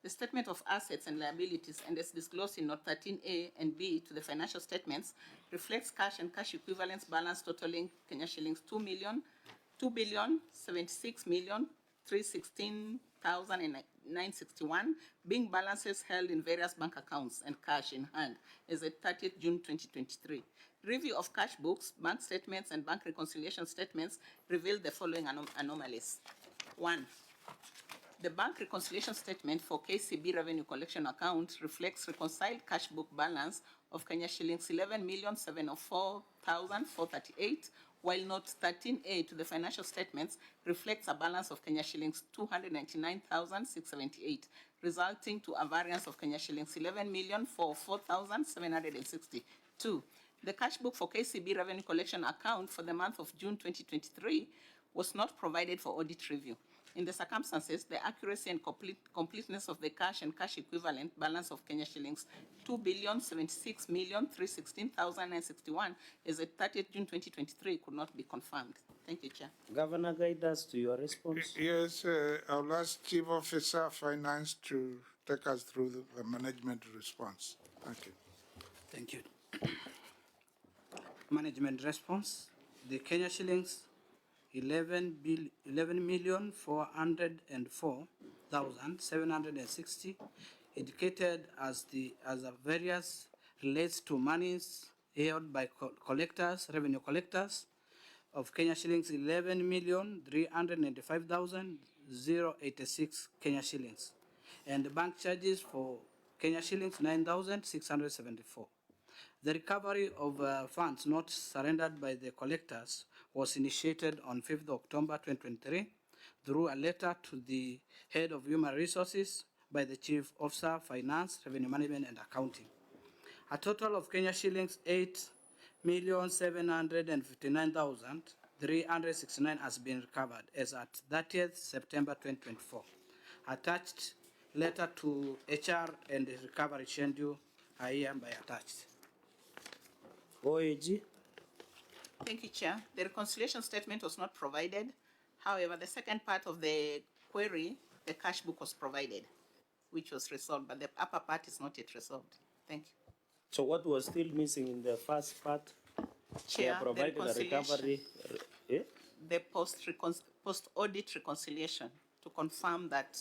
The statement of assets and liabilities and as disclosed in Note 13A and B to the financial statements reflects cash and cash equivalents balance totaling Kenya shillings 2,76,316,961, being balances held in various bank accounts and cash in hand as at 30th June 2023. Review of cash books, bank statements, and bank reconciliation statements revealed the following anomalies. 1. The bank reconciliation statement for KCB revenue collection account reflects reconciled cash book balance of Kenya shillings 11,704,438, while Note 13A to the financial statements reflects a balance of Kenya shillings 299,678, resulting to a variance of Kenya shillings 11,044,760. 2. The cash book for KCB revenue collection account for the month of June 2023 was not provided for audit review. In the circumstances, the accuracy and completeness of the cash and cash equivalent balance of Kenya shillings 2,076,316,961 as at 30th June 2023 could not be confirmed. Thank you, Chair. Governor, guide us to your response. Yes, I'll ask Chief Officer Finance to take us through the management response. Thank you. Thank you. Management response. The Kenya shillings 11,404,760 indicated as a variance relates to monies held by collectors, revenue collectors of Kenya shillings 11,395,086 Kenya shillings, and bank charges for Kenya shillings 9,674. The recovery of funds not surrendered by the collectors was initiated on 5th October 2023 through a letter to the Head of Human Resources by the Chief Officer, Finance, Revenue Management and Accounting. A total of Kenya shillings 8,759,369 has been recovered as at 30th September 2024. Attached letter to HR and the recovery schedule are hereby attached. OAG. Thank you, Chair. The reconciliation statement was not provided. However, the second part of the query, the cash book was provided, which was resolved, but the upper part is not yet resolved. Thank you. So what was still missing in the first part? Chair, they provided the reconciliation, the recovery, the post-audit reconciliation to confirm that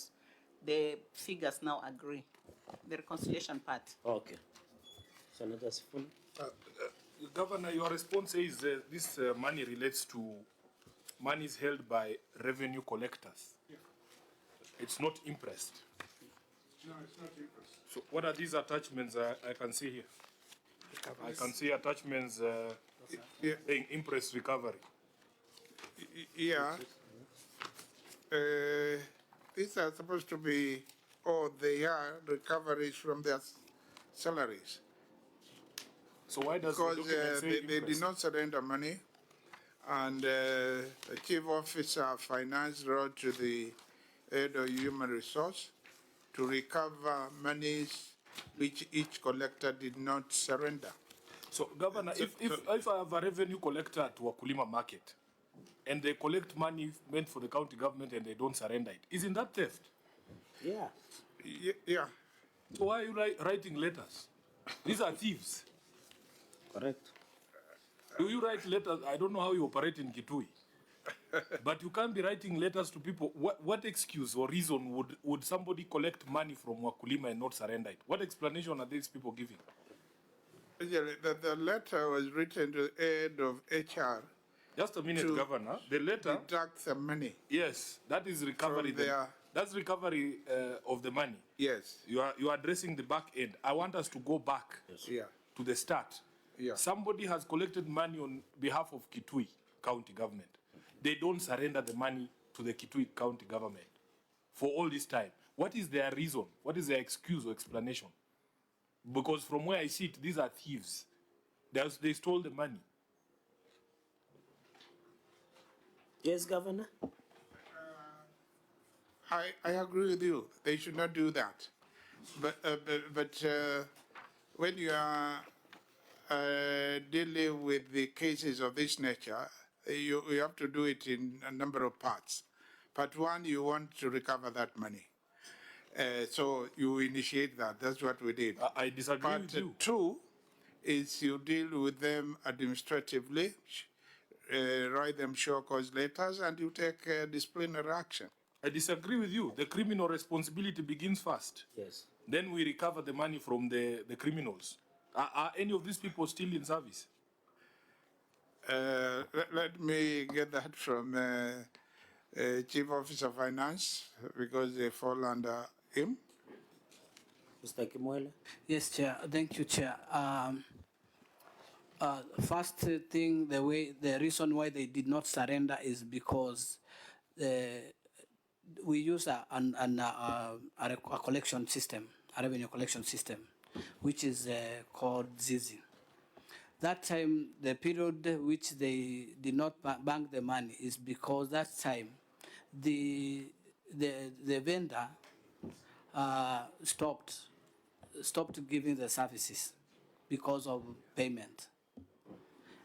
the figures now agree. The reconciliation part. Okay. Senator Sifuna. Governor, your response says this money relates to monies held by revenue collectors. Yeah. It's not impressed. No, it's not interest. So what are these attachments I can see here? I can see attachments saying impress recovery. Yeah. These are supposed to be, they are recoveries from their salaries. So why does because the document say they did not surrender money, and the Chief Officer of Finance wrote to the Head of Human Resource to recover monies which each collector did not surrender. So, Governor, if I have a revenue collector at Wakulima Market and they collect money meant for the county government and they don't surrender it, isn't that theft? Yeah. Yeah. So why are you writing letters? These are thieves. Correct. Do you write letters? I don't know how you operate in Kitui. But you can't be writing letters to people. What excuse or reason would somebody collect money from Wakulima and not surrender it? What explanation are these people giving? The letter was written to the head of HR. Just a minute, Governor. The letter deduct the money. Yes, that is recovery. That's recovery of the money. Yes. You are addressing the back end. I want us to go back to the start. Yeah. Somebody has collected money on behalf of Kitui County Government. They don't surrender the money to the Kitui County Government for all this time. What is their reason? What is their excuse or explanation? Because from where I see it, these are thieves. They stole the money. Yes, Governor? I agree with you. They should not do that. But when you are dealing with the cases of this nature, you have to do it in a number of parts. Part one, you want to recover that money. So you initiate that. That's what we did. I disagree Part with you. 2 is you deal with them administratively, write them show cause letters, and you take disciplinary action. I disagree with you. The criminal responsibility begins first. Yes. Then we recover the money from the criminals. Are any of these people still in service? Let me get that from Chief Officer of Finance, because they fall under him. Mr. Kimwele? Yes, Chair. Thank you, Chair. First thing, the reason why they did not surrender is because we use a collection system, a revenue collection system, which is called Zizi. That time, the period which they did not bank the money is because that time the vendor stopped giving the services because of payment.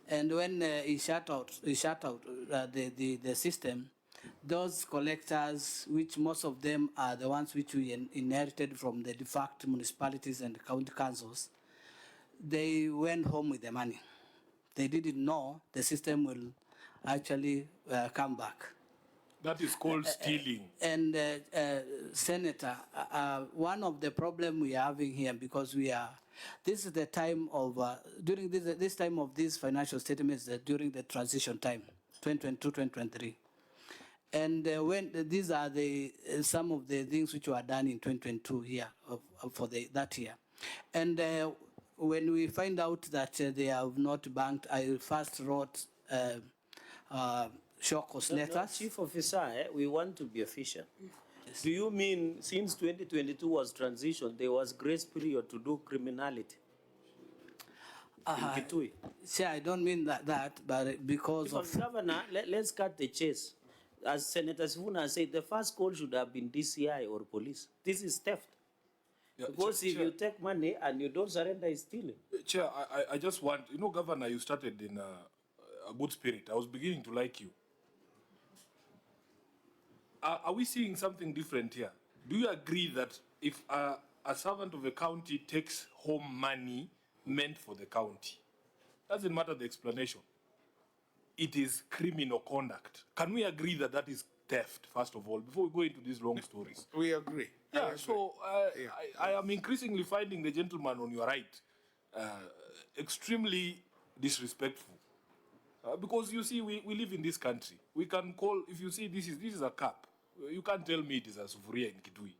And when he shut out the system, those collectors, which most of them are the ones which we inherited from the defunct municipalities and county councils, they went home with the money. They didn't know the system will actually come back. That is called stealing. And Senator, one of the problems we are having here, because this is the time of, during this time of these financial statements, during the transition time, 2022-2023. And when these are some of the things which were done in 2022 here for that year. And when we find out that they have not banked, I first wrote shock cause letters. No, Chief Officer, we want to be official. Yes. Do you mean since 2022 was transition, there was grace period to do criminality? In Kitui? See, I don't mean that, but because of... Governor, let's cut the chase. As Senator Sifuna said, the first call should have been DCI or police. This is theft. Yeah, because if you take money and you don't surrender, it's stealing. Chair, I just want, Governor, you started in a good spirit. I was beginning to like you. Are we seeing something different here? Do you agree that if a servant of a county takes home money meant for the county, doesn't matter the explanation, it is criminal conduct? Can we agree that that is theft, first of all, before we go into these long stories? We agree. Yeah, so I am increasingly finding the gentleman on your right extremely disrespectful. Because you see, we live in this country. We can call, if you see this is a cup, you can't tell me it is a sufuria in Kitui.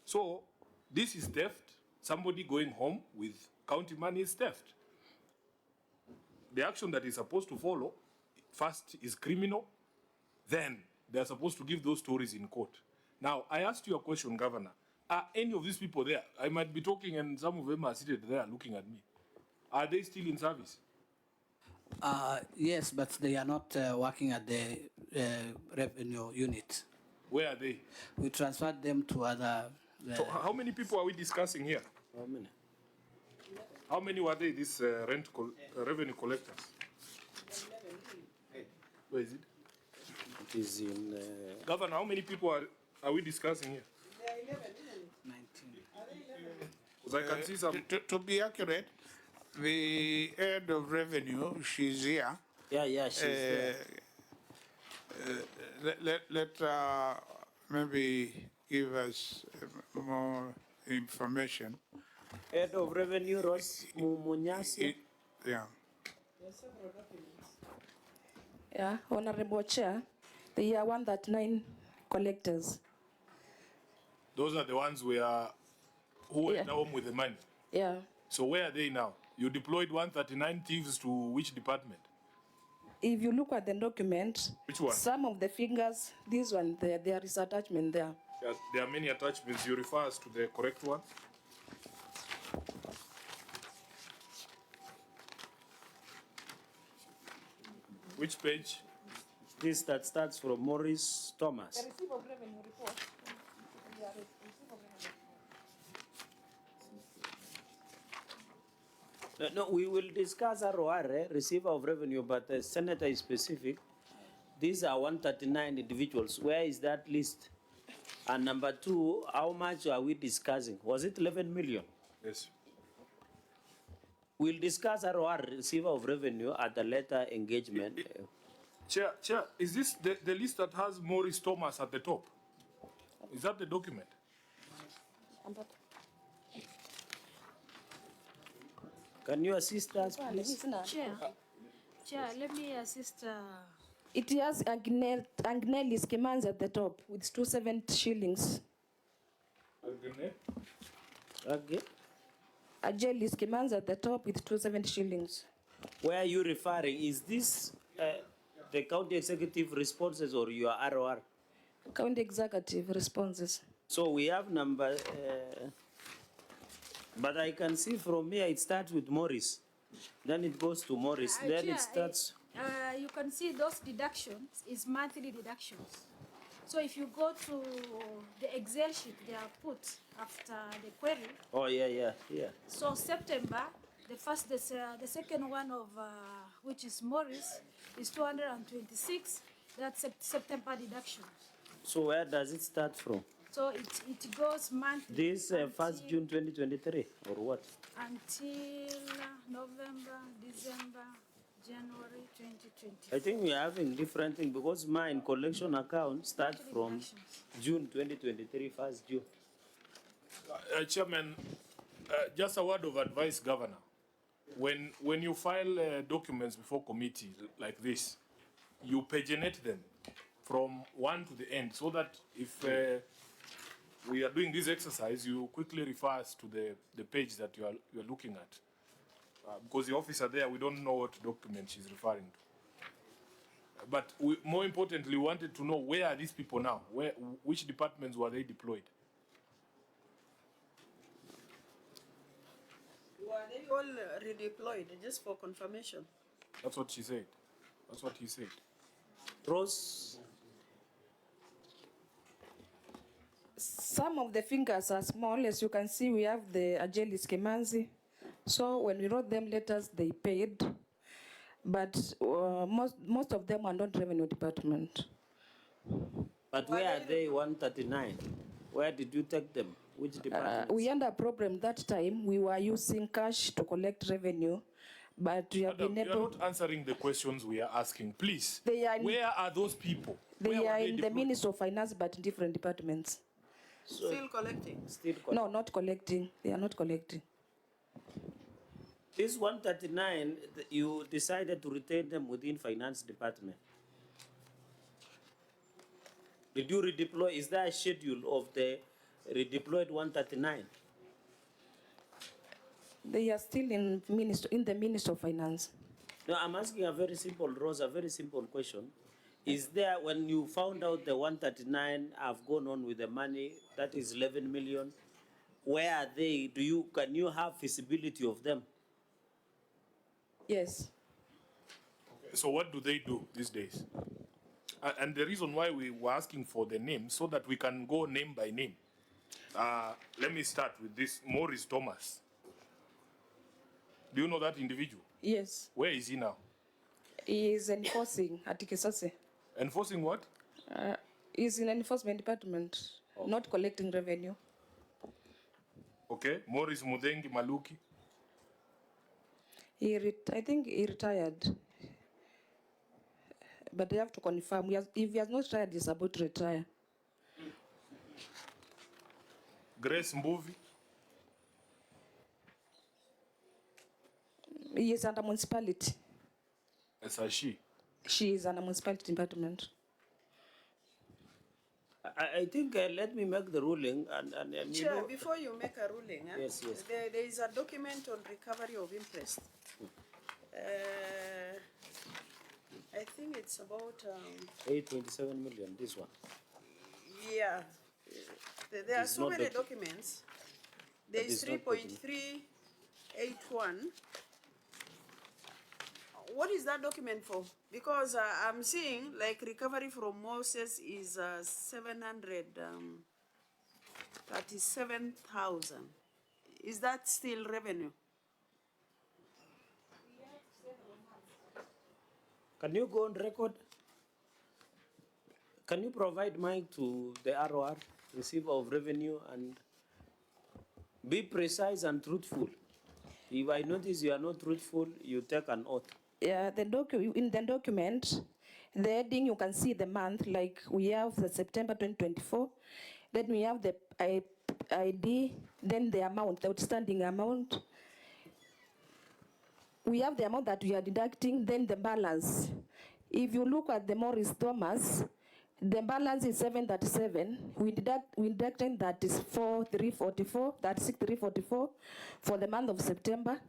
So this is theft. Somebody going home with county money is theft. The action that is supposed to follow, first is criminal, then they are supposed to give those stories in court. Now, I asked you a question, Governor. Are any of these people there? I might be talking and some of them are seated there looking at me. Are they still in service? Yes, but they are not working at the revenue unit. Where are they? We transferred them to other... So how many people are we discussing here? How many? How many were they, these revenue collectors? Where is it? It is in... Governor, how many people are we discussing here? 19. Because I can see some... To be accurate, the head of revenue, she's here. Yeah, she's there. Let maybe give us more information. Head of Revenue, Ross Munyasi. Yeah. Yeah, Honorable Chair, there are 139 collectors. Those are the ones who went home with the money. Yeah. So where are they now? You deployed 139 thieves to which department? If you look at the document, Which one? some of the fingers, this one, there is attachment there. There are many attachments. You refer us to the correct one? Which page? This that starts from Maurice Thomas. The receipt of revenue report. No, we will discuss ROR, receiver of revenue, but the senator is specific. These are 139 individuals. Where is that list? And number two, how much are we discussing? Was it 11 million? Yes. We'll discuss ROR, receiver of revenue, at a later engagement. Chair, is this the list that has Maurice Thomas at the top? Is that the document? Can you assist us, please? Chair, let me assist. It has Agnelli Skemans at the top with 270 shillings. Okay. Ajeli Skemans at the top with 270 shillings. Where are you referring? Is this the county executive responses or your ROR? County executive responses. So we have number, but I can see from here it starts with Morris. Then it goes to Morris. Then Chair, it starts. You can see those deductions is monthly deductions. So if you go to the Excel sheet they are put after the query. Oh, yeah. So September, the second one of which is Morris is 226. That's September deductions. So where does it start from? So it goes monthly. This 1st June 2023 or what? Until November, December, January 2020. I think we are having different things because mine collection account starts from June 2023, 1st June. Chairman, just a word of advice, Governor. When you file documents before committee like this, you paginate them from one to the end so that if we are doing this exercise, you quickly refer us to the page that you are looking at. Because the officer there, we don't know what document she's referring to. But more importantly, we wanted to know where are these people now? Which departments were they deployed? Were they all redeployed, just for confirmation? That's what she said. That's what he said. Rose, Some of the fingers are small. As you can see, we have the Ajeli Skemanzi. So when we wrote them letters, they paid. But most of them are not revenue department. but where are they 139? Where did you take them? Which department? We had a problem that time. We were using cash to collect revenue, but we have Madam, been you are able. not answering the questions we are asking. Please, They are in- where are those people? They Where were are in the deployed? Ministry of Finance, but in different departments. Still collecting? Still No, not collecting. They are not collecting. This 139, you decided to retain them within finance department. Did you redeploy? Is there a schedule of the redeployed 139? They are still in the Ministry of Finance. No, I'm asking a very simple, Rose, a very simple question. Is there, when you found out the 139 have gone on with the money, that is 11 million, where are they? Can you have visibility of them? Yes. So what do they do these days? And the reason why we were asking for the name, so that we can go name by name. Let me start with this, Maurice Thomas. Do you know that individual? Yes. Where is he now? He is enforcing at Kisase. Enforcing what? He's in enforcement department, not collecting revenue. Okay, Maurice Mudengi Maluki. I think he retired. But they have to confirm. If he has not retired, he's about to retire. Grace Mbuvi. He is under municipality. As a she. She is under municipality department. I think let me make the ruling and you Chair, know, before you make a ruling, Yes. there is a document on recovery of interest. I think it's about, 827 million, this one. yeah. There are It's so not many docu- documents. There is it's not 3.381. What is that document for? Because I'm seeing like recovery from Moses is 737,000. Is that still revenue? Can you go on record? Can you provide mic to the ROR? receiver of revenue, and be precise and truthful. If I notice you are not truthful, you take an oath. Yeah, in the document, the heading, you can see the month, like we have the September 2024, then we have the ID, then the amount, the outstanding amount. We have the amount that we are deducting, then the balance. If you look at the Morris Thomas, the balance is 737. We deducting that is 4,344, that's 6,344 for the month of September.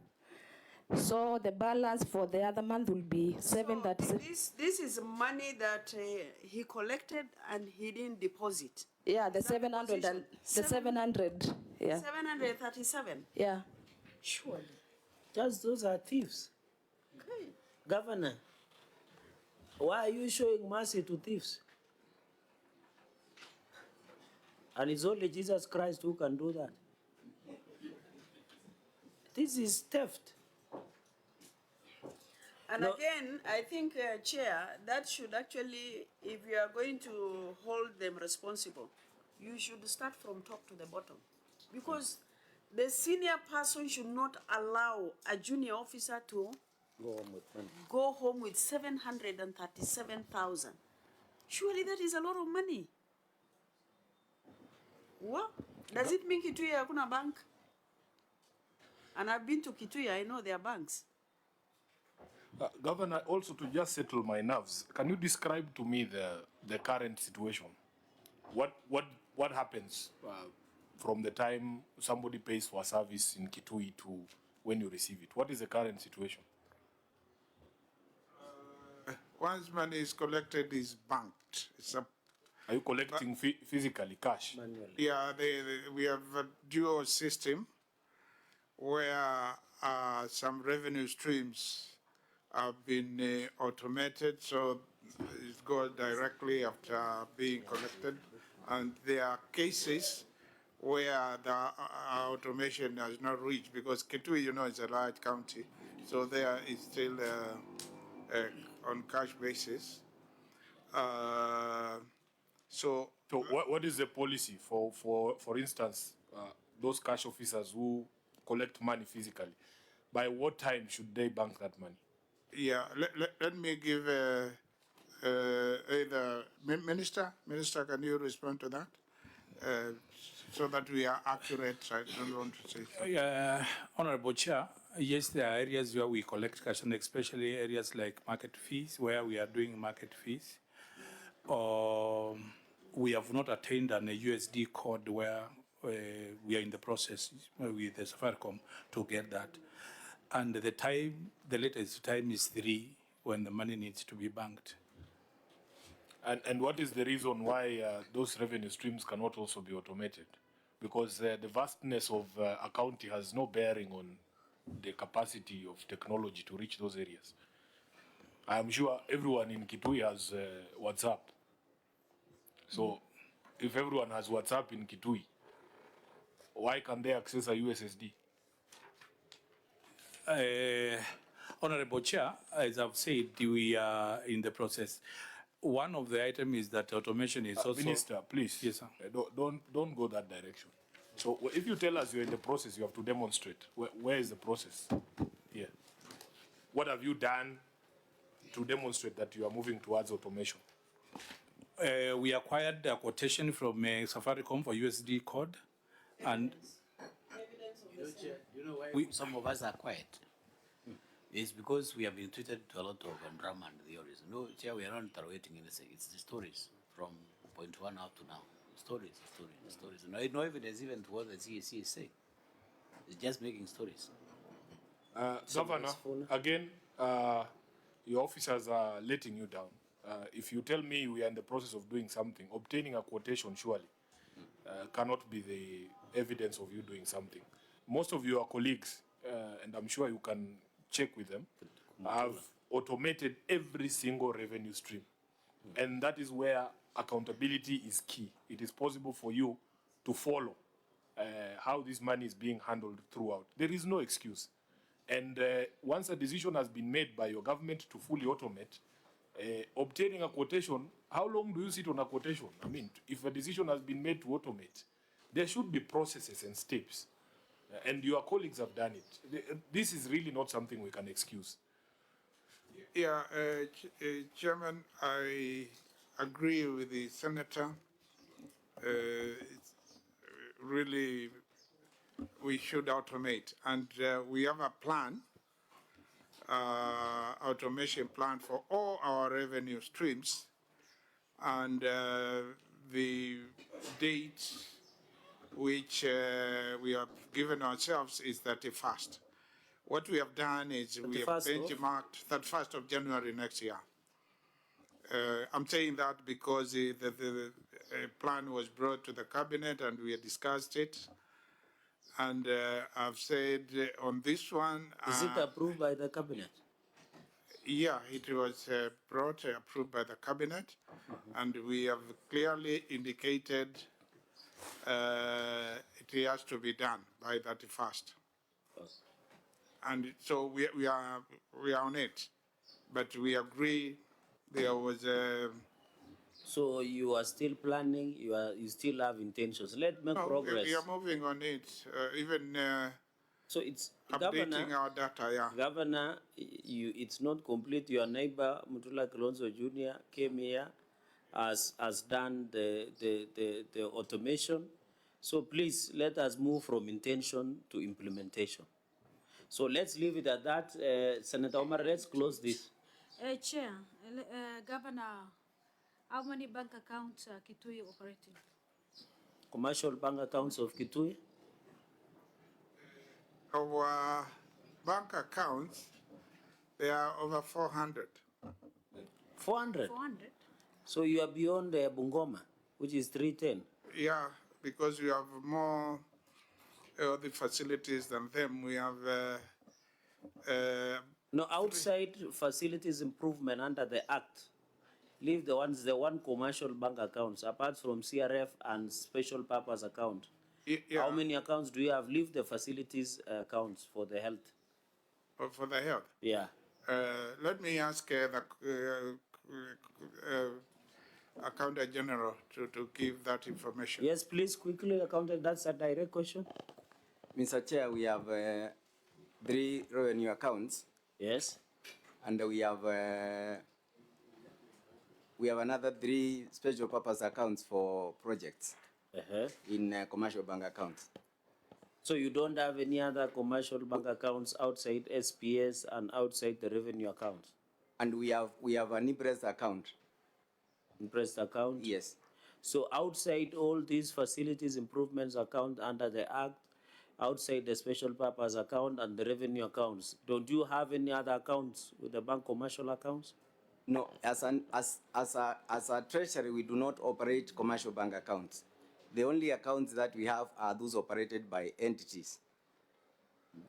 So the balance for the other month will be 737. This is money that he collected and he didn't deposit. Yeah, the Is that 700 and the 700. Yeah. 737. Yeah. Surely. Just those are thieves. Okay. Governor, why are you showing mercy to thieves? And it's only Jesus Christ who can do that. This is theft. And No. again, I think, Chair, that should actually, if you are going to hold them responsible, you should start from top to the bottom. Because the senior person should not allow a junior officer to go home with 737,000. Surely that is a lot of money. What? Does it mean Kitui hakuna bank? And I've been to Kitui, I know their banks. Governor, also to just settle my nerves, can you describe to me the current situation? What happens from the time somebody pays for a service in Kitui to when you receive it? What is the current situation? Once money is collected, is banked. Are you collecting physically, cash? Yeah, we have a dual system where some revenue streams have been automated, so it goes directly after being collected. And there are cases where the automation has not reached, because Kitui, you know, is a large county, so there is still on cash basis. So what is the policy for instance, those cash officers who collect money physically? By what time should they bank that money? Yeah, let me give either Minister, can you respond to that? So that we are accurate, I don't want to say something. Honorable Chair, yes, there are areas where we collect cash, and especially areas like market fees, where we are doing market fees. We have not attained an USD code where we are in the process with the Safaricom to get that. And the latest time is 3 when the money needs to be banked. And what is the reason why those revenue streams cannot also be automated? Because the vastness of a county has no bearing on the capacity of technology to reach those areas. I'm sure everyone in Kitui has WhatsApp. So if everyone has WhatsApp in Kitui, why can't they access a USSD? Honorable Chair, as I've said, we are in the process. One of the items is that automation is also... Minister, please. Yes, sir. Don't go that direction. So if you tell us you're in the process, you have to demonstrate. Where is the process? Yeah. What have you done to demonstrate that you are moving towards automation? We acquired a quotation from Safaricom for USD code, and You know why some of us are quiet? It's because we have been treated to a lot of drama and theories. No, Chair, we are not interrogating anything. It's the stories from point 1 up to now. Stories. No evidence even to what the CAC is saying. It's just making stories. Governor, again, your officers are letting you down. If you tell me we are in the process of doing something, obtaining a quotation surely cannot be the evidence of you doing something. Most of your colleagues, and I'm sure you can check with them, have automated every single revenue stream. And that is where accountability is key. It is possible for you to follow how this money is being handled throughout. There is no excuse. And once a decision has been made by your government to fully automate, Obtaining a quotation, how long do you sit on a quotation? I mean, if a decision has been made to automate, there should be processes and steps. And your colleagues have done it. This is really not something we can excuse. Yeah, Chairman, I agree with the senator. It's really, we should automate, and we have a plan, automation plan for all our revenue streams, and the date which we have given ourselves is 31st. What we have done is we have 31st of? benchmarked 31st of January next year. I'm saying that because the plan was brought to the cabinet and we had discussed it. And I've said on this one. Is it approved by the cabinet? Yeah, it was approved by the cabinet. And we have clearly indicated it has to be done by 31st. And so we are on it, but we agree there was a. So you are still planning. You still have intentions. Let's make progress. We are moving on it. Even so it's updating Governor, our data. Yeah. Governor, it's not complete. Your neighbor Mutula Kilonzo Jr. came here, has done the automation. So please let us move from intention to implementation. So let's leave it at that. Senator Omar, let's close this. Chair, Governor, how many bank accounts are Kitui operating? Commercial bank accounts of Kitui? Our bank accounts, they are over 400. 400? 400? So you are beyond Bungoma, which is 310. Yeah, because we have more the facilities than them. We have no outside facilities improvement under the Act. Leave the one commercial bank accounts apart from CRF and special purpose account. Yeah. How many accounts do you have? Leave the facilities accounts for the health. For the health? Yeah. Let me ask the Accountant General to give that information. Yes, please, quickly, Accountant, that's a direct question. Mr. Chair, we have 3 revenue accounts. Yes. And we have another 3 special purpose accounts for projects in commercial bank accounts. So you don't have any other commercial bank accounts outside SPS and outside the revenue accounts? And we have an impressed account. Impressed account? Yes. So outside all these facilities improvements account under the Act, outside the special purpose account and the revenue accounts, don't you have any other accounts with the bank commercial accounts? No, as a treasury, we do not operate commercial bank accounts. The only accounts that we have are those operated by entities.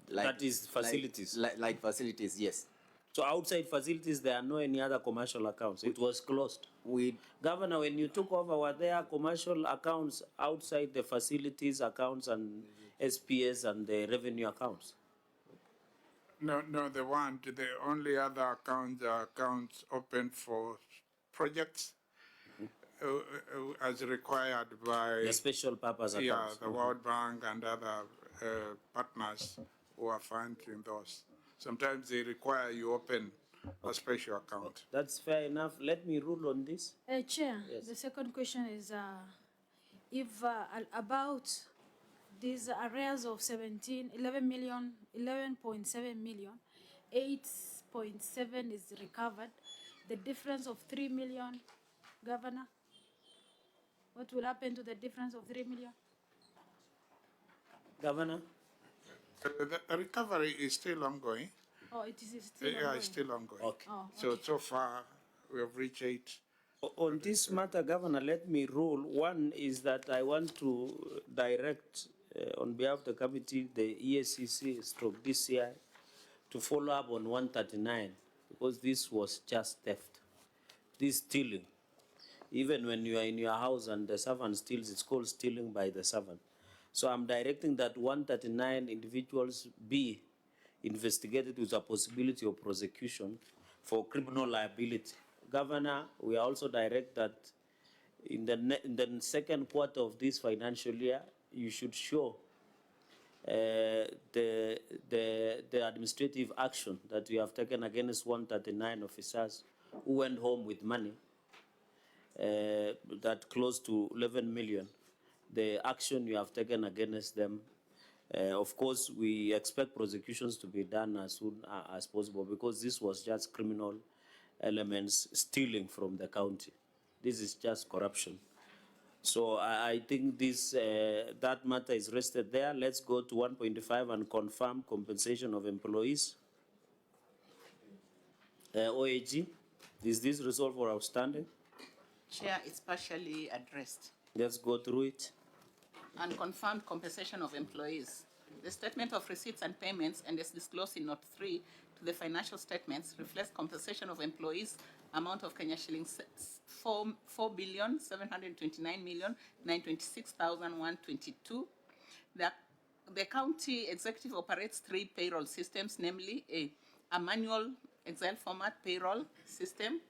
That is facilities? Like facilities, yes. So outside facilities, there are no any other commercial accounts. It was closed. Governor, when you took over, were there commercial accounts outside the facilities accounts and SPS and the revenue accounts? No, the only other accounts are accounts open for projects as required by the special purpose accounts. Yeah, the World Bank and other partners who are funding those. Sometimes they require you open a special account. That's fair enough. Let me rule on this. Chair, yes. The second question is if about these arrears of 11.7 million, 8.7 is recovered. The difference of 3 million, Governor, what will happen to the difference of 3 million? Governor? The recovery is still ongoing. Oh, it is still ongoing? Yeah, it's still ongoing. Okay. Oh, okay. So far, we have reached 8. On this matter, Governor, let me rule. One is that I want to direct, on behalf of the committee, the ESCC/DCI, to follow up on 139, because this was just theft. This stealing. Even when you are in your house and the servant steals, it's called stealing by the servant. So I'm directing that 139 individuals be investigated with a possibility of prosecution for criminal liability. Governor, we also direct that in the second quarter of this financial year, you should show the administrative action that we have taken against 139 officers who went home with money that close to 11 million. The action you have taken against them. Of course, we expect prosecutions to be done as soon as possible because this was just criminal elements stealing from the county. This is just corruption. So I think this that matter is rested there. Let's go to 1.5 and confirm compensation of employees. OAG, is this resolved or outstanding? Chair, it's partially addressed. Let's go through it. Unconfirmed compensation of employees. The statement of receipts and payments and as disclosed in Note 3 to the financial statements reflects compensation of employees amount of Kenya shillings 4,729,926,122. The county executive operates 3 payroll systems, namely a manual Excel format payroll system,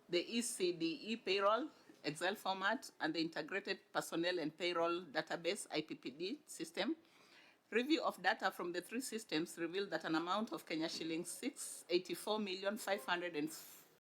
the ECDE payroll Excel format, and the integrated personnel and payroll database IPPD system. Review of data from the 3 systems revealed that an amount of Kenya shillings 684,504